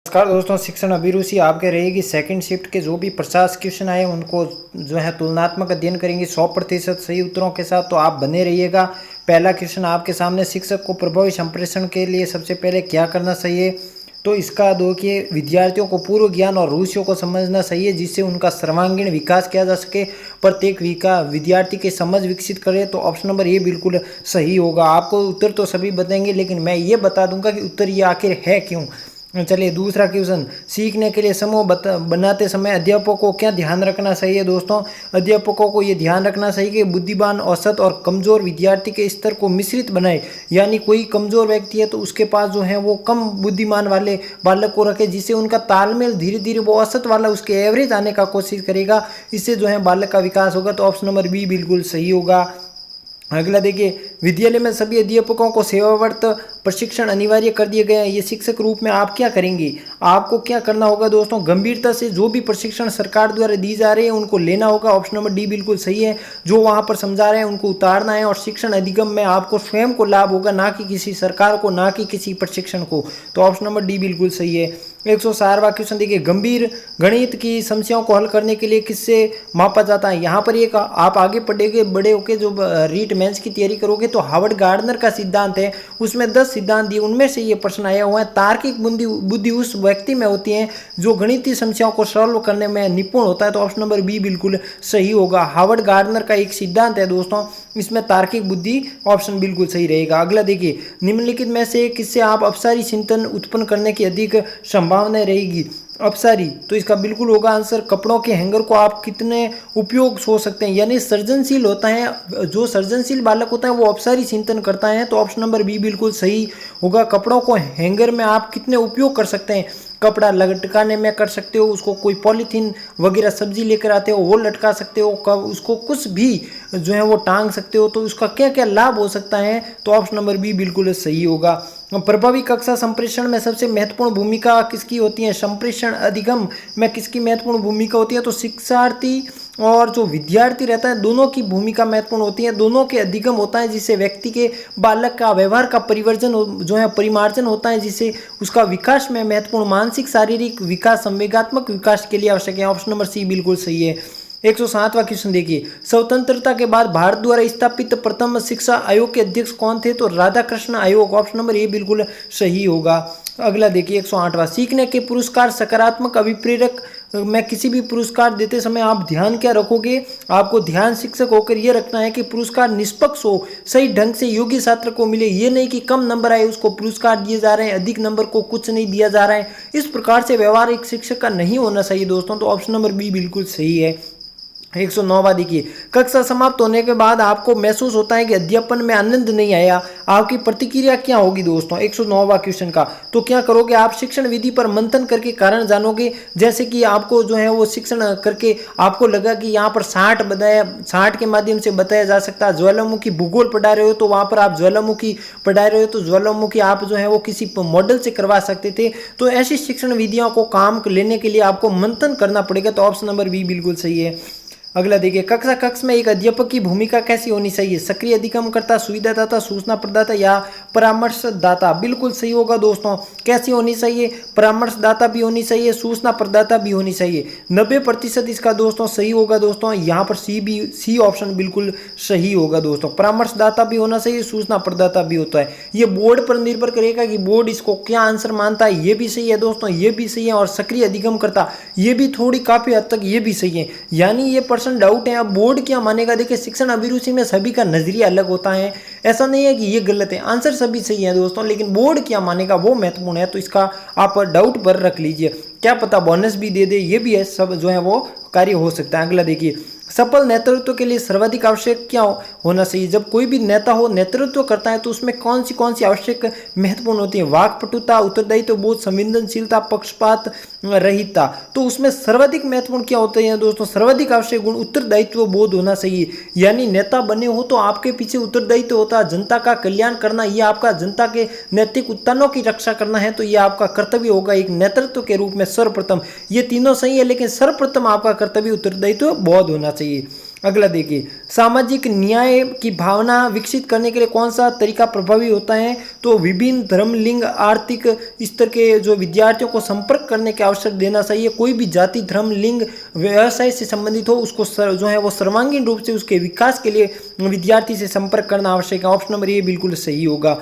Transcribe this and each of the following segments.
नमस्कार दोस्तों, शिक्षण अभिरुचि आपके रहेगी। सेकंड शिफ्ट के जो भी 50 क्वेश्चन आए उनको जो है तुलनात्मक अध्ययन करेंगे 100% सही उत्तरों के साथ। तो आप बने रहिएगा। पहला क्वेश्चन आपके सामने, शिक्षक को प्रभावी संप्रेषण के लिए सबसे पहले क्या करना चाहिए। तो इसका देखिए, विद्यार्थियों को पूर्व ज्ञान और रुचियों को समझना चाहिए जिससे उनका सर्वांगीण विकास किया जा सके। प्रत्येक विद्यार्थी की समझ विकसित करे। तो ऑप्शन नंबर ये बिल्कुल सही होगा। आपको उत्तर तो सभी बताएंगे लेकिन मैं ये बता दूंगा कि उत्तर ये आखिर है क्यों। चलिए दूसरा क्वेश्चन, सीखने के लिए समूह बनाते समय अध्यापकों को क्या ध्यान रखना चाहिए। दोस्तों, अध्यापकों को ये ध्यान रखना चाहिए कि बुद्धिमान, औसत और कमजोर विद्यार्थी के स्तर को मिश्रित बनाए। यानी कोई कमजोर व्यक्ति है तो उसके पास जो है वो कम बुद्धिमान वाले बालक को रखे, जिससे उनका तालमेल धीरे धीरे वो औसत वाला उसके एवरेज आने का कोशिश करेगा। इससे जो है बालक का विकास होगा। तो ऑप्शन नंबर बी बिल्कुल सही होगा। अगला देखिए, विद्यालय में सभी अध्यापकों को सेवावर्त प्रशिक्षण अनिवार्य कर दिए गए हैं। ये शिक्षक रूप में आप क्या करेंगे। आपको क्या करना होगा दोस्तों, गंभीरता से जो भी प्रशिक्षण सरकार द्वारा दी जा रहे हैं उनको लेना होगा। ऑप्शन नंबर डी बिल्कुल सही है। जो वहां पर समझा रहे हैं उनको उतारना है और शिक्षण अधिगम में आपको स्वयं को लाभ होगा, ना कि किसी सरकार को, ना कि किसी प्रशिक्षण को। तो ऑप्शन नंबर डी बिल्कुल सही है। 160वां क्वेश्चन देखिए, गंभीर गणित की समस्याओं को हल करने के लिए किससे मापा जाता है। यहाँ पर एक आप आगे पढ़ेंगे, बड़े होके जो रीट मेंस की तैयारी करोगे तो हार्वर्ड गार्डनर का सिद्धांत है, उसमें 10 सिद्धांत दिए, उनमें से ये प्रश्न आया हुआ है। तार्किक बुद्धि उस व्यक्ति में होती है जो गणितीय समस्याओं को सॉल्व करने में निपुण होता है। तो ऑप्शन नंबर बी बिल्कुल सही होगा। हार्वर्ड गार्डनर का एक सिद्धांत है दोस्तों, इसमें तार्किक बुद्धि ऑप्शन बिल्कुल सही रहेगा। अगला देखिए, निम्नलिखित में से किससे आप अपसारी चिंतन उत्पन्न करने की अधिक संभावना रहेगी। अपसारी, तो इसका बिल्कुल होगा आंसर, कपड़ों के हैंगर को आप कितने उपयोग सोच सकते हैं। यानी सृजनशील होता है, जो सृजनशील बालक होता है वो अपसारी चिंतन करता है। तो ऑप्शन नंबर बी बिल्कुल सही होगा। कपड़ों को हैंगर में आप कितने उपयोग कर सकते हैं। कपड़ा लटकाने में कर सकते हो, उसको कोई पॉलीथीन वगैरह सब्जी लेकर आते हो वो लटका सकते हो, कब उसको कुछ भी जो है वो टांग सकते हो। तो उसका क्या क्या लाभ हो सकता है। तो ऑप्शन नंबर बी बिल्कुल सही होगा। प्रभावी कक्षा संप्रेषण में सबसे महत्वपूर्ण भूमिका किसकी होती है। संप्रेषण अधिगम में किसकी महत्वपूर्ण भूमिका होती है। तो शिक्षार्थी और जो विद्यार्थी रहता है दोनों की भूमिका महत्वपूर्ण होती है। दोनों के अधिगम होता है जिससे व्यक्ति के बालक का व्यवहार का परिवर्जन जो है परिमार्जन होता है, जिससे उसका विकास में महत्वपूर्ण मानसिक शारीरिक विकास संवेगात्मक विकास के लिए आवश्यक है। ऑप्शन नंबर सी बिल्कुल सही है। 107वां क्वेश्चन देखिए, स्वतंत्रता के बाद भारत द्वारा स्थापित प्रथम शिक्षा आयोग के अध्यक्ष कौन थे। तो राधाकृष्ण आयोग। ऑप्शन नंबर ए बिल्कुल सही होगा। अगला देखिए 108वां, सीखने के पुरस्कार सकारात्मक अभिप्रेरक में किसी भी पुरस्कार देते समय आप ध्यान क्या रखोगे। आपको ध्यान शिक्षक होकर यह रखना है कि पुरस्कार निष्पक्ष हो, सही ढंग से योग्य छात्र को मिले। ये नहीं कि कम नंबर आए उसको पुरस्कार दिए जा रहे हैं, अधिक नंबर को कुछ नहीं दिया जा रहा है। इस प्रकार से व्यवहार एक शिक्षक का नहीं होना चाहिए दोस्तों। तो ऑप्शन नंबर बी बिल्कुल सही है। 109वां देखिए, कक्षा समाप्त होने के बाद आपको महसूस होता है कि अध्यापन में आनंद नहीं आया, आपकी प्रतिक्रिया क्या होगी दोस्तों। 109वां क्वेश्चन का तो क्या करोगे आप, शिक्षण विधि पर मंथन करके कारण जानोगे। जैसे कि आपको जो है वो शिक्षण करके आपको लगा कि यहाँ पर 60 के माध्यम से बताया जा सकता है। ज्वालामुखी भूगोल पढ़ा रहे हो तो वहाँ पर आप ज्वालामुखी पढ़ा रहे हो तो ज्वालामुखी आप जो है वो किसी मॉडल से करवा सकते थे। तो ऐसी शिक्षण विधियों को काम लेने के लिए आपको मंथन करना पड़ेगा। तो ऑप्शन नंबर बी बिल्कुल सही है। अगला देखिए, कक्षा कक्ष में एक अध्यापक की भूमिका कैसी होनी चाहिए। सक्रिय अधिगमकर्ता, सुविधादाता, सूचना प्रदाता या परामर्शदाता। बिल्कुल सही होगा दोस्तों। कैसी होनी चाहिए, परामर्शदाता भी होनी चाहिए, सूचना प्रदाता भी होनी चाहिए। 90% इसका दोस्तों सही होगा दोस्तों। यहाँ पर सी ऑप्शन बिल्कुल सही होगा दोस्तों। परामर्शदाता भी होना चाहिए, सूचना प्रदाता भी होता है। ये बोर्ड पर निर्भर करेगा कि बोर्ड इसको क्या आंसर मानता है। ये भी सही है दोस्तों, ये भी सही है। और सक्रिय अधिगमकर्ता ये भी थोड़ी काफी हद तक ये भी सही है। यानी ये डाउट है, अब बोर्ड क्या मानेगा। देखिए, शिक्षण अभिरुचि में सभी का नजरिया अलग होता है। ऐसा नहीं है कि ये गलत है, आंसर सभी सही है दोस्तों, लेकिन बोर्ड क्या मानेगा वो महत्वपूर्ण है। तो इसका आप डाउट पर रख लीजिए, क्या पता बोनस भी दे दे, ये भी है, सब जो है वो कार्य हो सकता है। अगला देखिए, सफल नेतृत्व के लिए सर्वाधिक आवश्यक क्या होना चाहिए। जब कोई भी नेता हो नेतृत्व करता है तो उसमें कौन सी आवश्यक महत्वपूर्ण होती है। वाकपटुता, उत्तरदायित्व बोध, संवेदनशीलता, पक्षपात रहितता। तो उसमें सर्वाधिक महत्वपूर्ण क्या होते हैं दोस्तों, सर्वाधिक आवश्यक गुण उत्तरदायित्व बोध होना चाहिए। यानी नेता बने हो तो आपके पीछे उत्तरदायित्व होता है, जनता का कल्याण करना, ये आपका जनता के नैतिक उत्थानों की रक्षा करना है। तो ये आपका कर्तव्य होगा एक नेतृत्व के रूप में। सर्वप्रथम ये तीनों सही है, लेकिन सर्वप्रथम आपका कर्तव्य उत्तरदायित्व बोध होना चाहिए। अगला देखिए, सामाजिक न्याय की भावना विकसित करने के लिए कौन सा तरीका प्रभावी होता है? तो विभिन्न धर्म, लिंग, आर्थिक स्तर के जो विद्यार्थियों को संपर्क करने के अवसर देना चाहिए। कोई भी जाति, धर्म, लिंग, व्यवसाय से संबंधित हो उसको जो है वो सर्वांगीण रूप से उसके विकास के लिए विद्यार्थी से संपर्क करना आवश्यक है। ऑप्शन नंबर ए बिल्कुल सही होगा।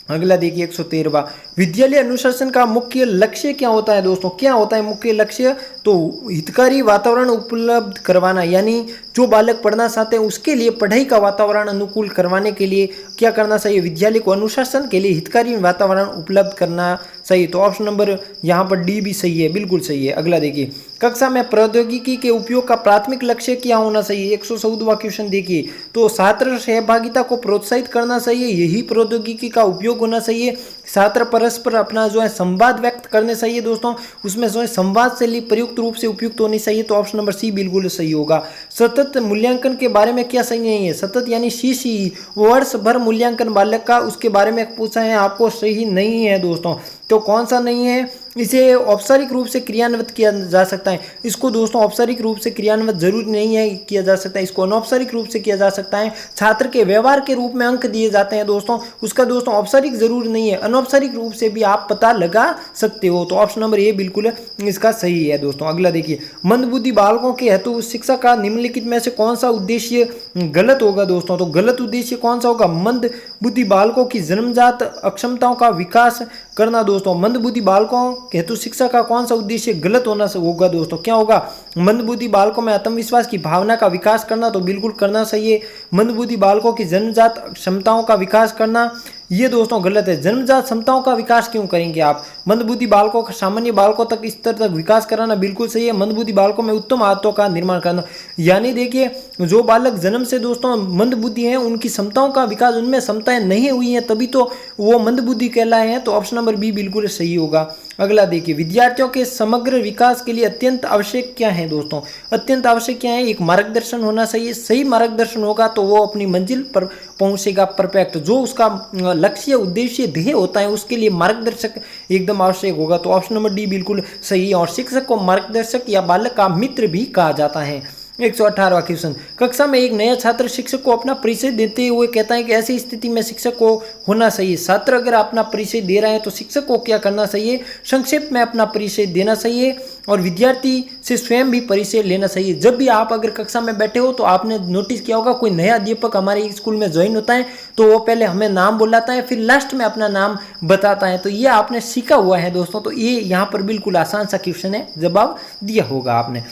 अगला देखिए 113वां, विद्यालय अनुशासन का मुख्य लक्ष्य क्या होता है दोस्तों? क्या होता है मुख्य लक्ष्य? तो हितकारी वातावरण उपलब्ध करवाना, यानी जो बालक पढ़ना चाहते हैं उसके लिए पढ़ाई का वातावरण अनुकूल करवाने के लिए क्या करना चाहिए? विद्यालय को अनुशासन के लिए हितकारी वातावरण उपलब्ध करना चाहिए। तो ऑप्शन नंबर यहाँ पर डी भी सही है, बिल्कुल सही है। अगला देखिए, कक्षा में प्रौद्योगिकी के उपयोग का प्राथमिक लक्ष्य क्या होना चाहिए? 114वां क्वेश्चन देखिए, तो छात्र सहभागिता को प्रोत्साहित करना चाहिए, यही प्रौद्योगिकी का उपयोग होना चाहिए। छात्र परस्पर अपना जो है संवाद व्यक्त करने चाहिए दोस्तों, उसमें जो है संवाद शैली प्रयुक्त रूप से उपयुक्त होनी चाहिए। तो ऑप्शन नंबर सी बिल्कुल सही होगा। सतत मूल्यांकन के बारे में क्या सही नहीं है? सतत यानी सीसी वर्ष भर मूल्यांकन बालक का, उसके बारे में पूछा है आपको, सही नहीं है दोस्तों। तो कौन सा नहीं है? इसे औपचारिक रूप से क्रियान्वित किया जा सकता है। इसको दोस्तों औपचारिक रूप से क्रियान्वित जरूरी नहीं है किया जा सकता है, इसको अनौपचारिक रूप से किया जा सकता है। छात्र के व्यवहार के रूप में अंक दिए जाते हैं दोस्तों, उसका दोस्तों औपचारिक जरूर नहीं है, अनौपचारिक रूप से भी आप पता लगा सकते हो। तो ऑप्शन नंबर ए बिल्कुल इसका सही है दोस्तों। अगला देखिए, मंदबुद्धि बालकों के हेतु शिक्षा का निम्नलिखित में से कौन सा उद्देश्य गलत होगा दोस्तों? तो गलत उद्देश्य कौन सा होगा? मंदबुद्धि बालकों की जन्मजात अक्षमताओं का विकास करना दोस्तों। मंदबुद्धि बालकों के हेतु शिक्षा का कौन सा उद्देश्य गलत होना होगा दोस्तों? क्या होगा? मंदबुद्धि बालकों में आत्मविश्वास की भावना का विकास करना, तो बिल्कुल करना चाहिए। मंदबुद्धि बालकों की जन्मजात क्षमताओं का विकास करना, ये दोस्तों गलत है। जन्मजात क्षमताओं का विकास क्यों करेंगे आप? मंदबुद्धि बालकों का सामान्य बालकों तक स्तर तक विकास कराना बिल्कुल सही है। मंदबुद्धि बालकों में उत्तम आदतों का निर्माण करना, यानी देखिए जो बालक जन्म से दोस्तों मंदबुद्धि हैं, उनकी क्षमताओं का विकास, उनमें क्षमताएं नहीं हुई हैं, तभी तो वो मंदबुद्धि कहलाए हैं। तो ऑप्शन नंबर बी बिल्कुल सही होगा। अगला देखिए, विद्यार्थियों के समग्र विकास के लिए अत्यंत आवश्यक क्या है दोस्तों? अत्यंत आवश्यक क्या है? एक मार्गदर्शन होना चाहिए। सही मार्गदर्शन होगा तो वो अपनी मंजिल पर पहुंचेगा परफेक्ट। जो उसका लक्ष्य, उद्देश्य, ध्येय होता है उसके लिए मार्गदर्शक एकदम आवश्यक होगा। तो ऑप्शन नंबर डी बिल्कुल सही है। और शिक्षक को मार्गदर्शक या बालक का मित्र भी कहा जाता है। 118वां क्वेश्चन, कक्षा में एक नया छात्र शिक्षक को अपना परिचय देते हुए कहता है कि ऐसी स्थिति में शिक्षक को होना चाहिए। छात्र अगर अपना परिचय दे रहा है तो शिक्षक को क्या करना चाहिए? संक्षेप में अपना परिचय देना चाहिए और विद्यार्थी से स्वयं भी परिचय लेना चाहिए। जब भी आप अगर कक्षा में बैठे हो तो आपने नोटिस किया होगा, कोई नया अध्यापक हमारे स्कूल में ज्वाइन होता है तो वो पहले हमें नाम बुलाता है, फिर लास्ट में अपना नाम बताता है। तो ये आपने सीखा हुआ है दोस्तों। तो ये यहाँ पर बिल्कुल आसान सा क्वेश्चन है, जवाब दिया होगा आपने।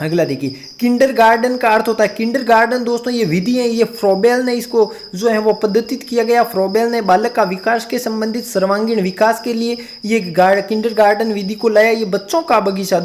अगला देखिए, किंडरगार्टन का अर्थ होता है, किंडरगार्टन दोस्तों ये विधि है, ये फ्रोबेल ने इसको जो है वो पद्धतित किया गया। फ्रोबेल ने बालक का विकास के संबंधित सर्वांगीण विकास के लिए ये किंडरगार्टन विधि को लाया। ये बच्चों का बगीचा